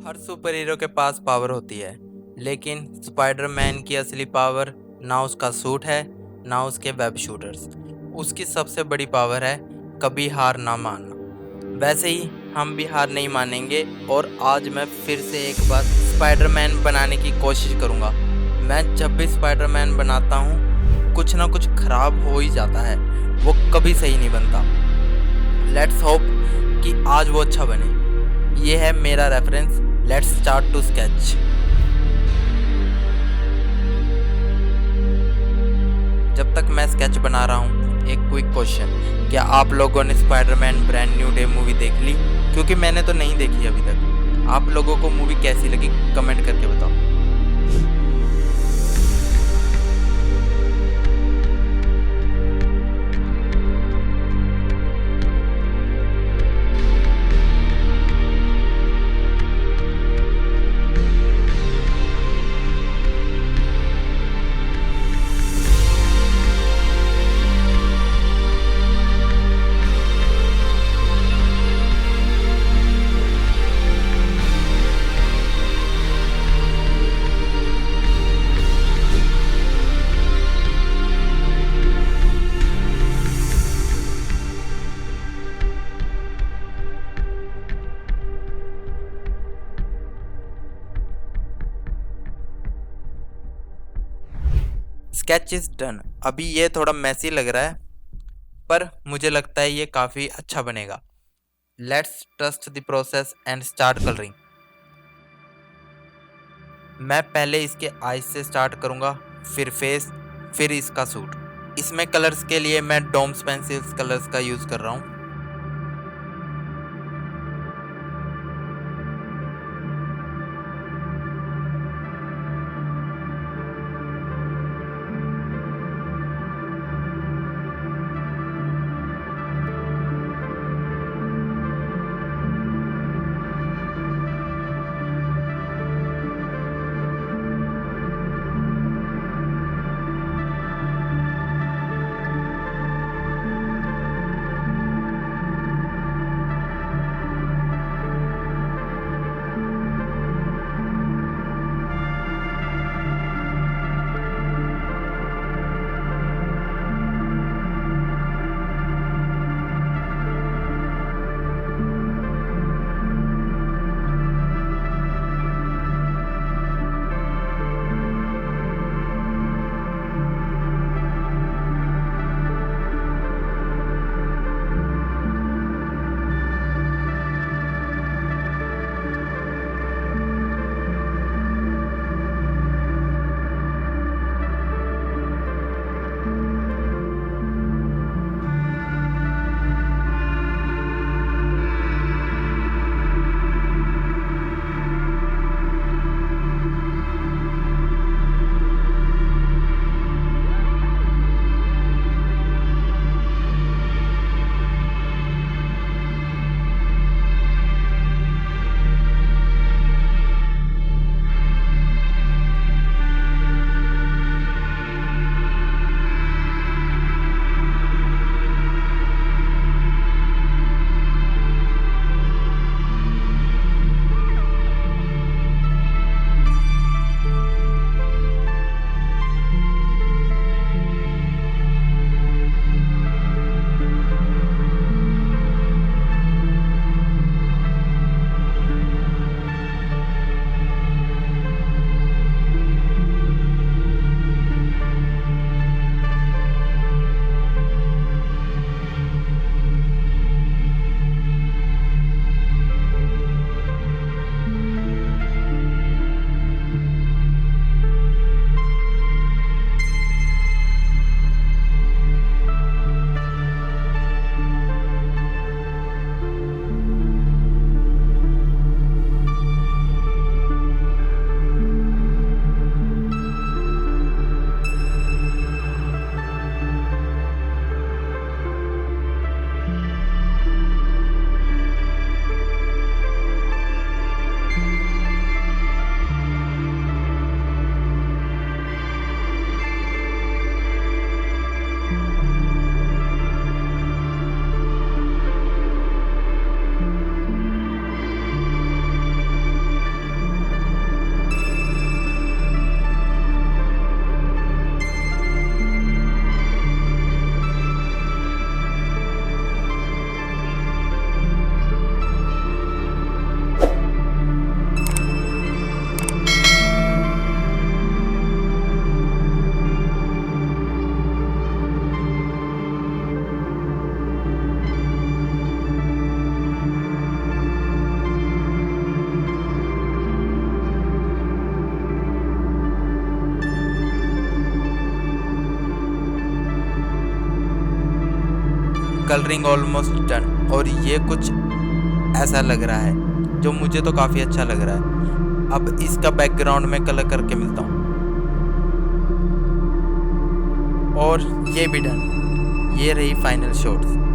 हर super hero के पास power होती है, लेकिन स्पाइडरमैन की असली पावर ना उसका सूट है, ना उसके वेब शूटर्स। उसकी सबसे बड़ी पावर है कभी हार ना मानना। वैसे ही हम भी हार नहीं मानेंगे और आज मैं फिर से एक बार स्पाइडरमैन बनाने की कोशिश करूंगा। मैं जब भी स्पाइडरमैन बनाता हूँ कुछ ना कुछ खराब हो ही जाता है, वो कभी सही नहीं बनता। लेट्स होप कि आज वो अच्छा बने। ये है मेरा reference. Let's start to sketch. जब तक मैं स्केच बना रहा हूँ, एक क्विक क्वेश्चन, क्या आप लोगों ने Spiderman brand new day movie देख ली? क्योंकि मैंने तो नहीं देखी अभी तक। आप लोगों को मूवी कैसी लगी कमेंट करके बताओ। Sketch is done. अभी ये थोड़ा मैसी लग रहा है, पर मुझे लगता है ये काफ़ी अच्छा बनेगा। Let's trust the process and start colouring. मैं पहले इसके आईज से स्टार्ट करूँगा, फिर फेस, फिर इसका सूट। इसमें कलर्स के लिए मैं डोम्स पेंसिल्स कलर्स का यूज़ कर रहा हूँ। कलरिंग ऑलमोस्ट डन और ये कुछ ऐसा लग रहा है जो मुझे तो काफ़ी अच्छा लग रहा है। अब इसका बैकग्राउंड में कलर करके मिलता हूँ और ये भी डन। ये रही फाइनल शॉट्स।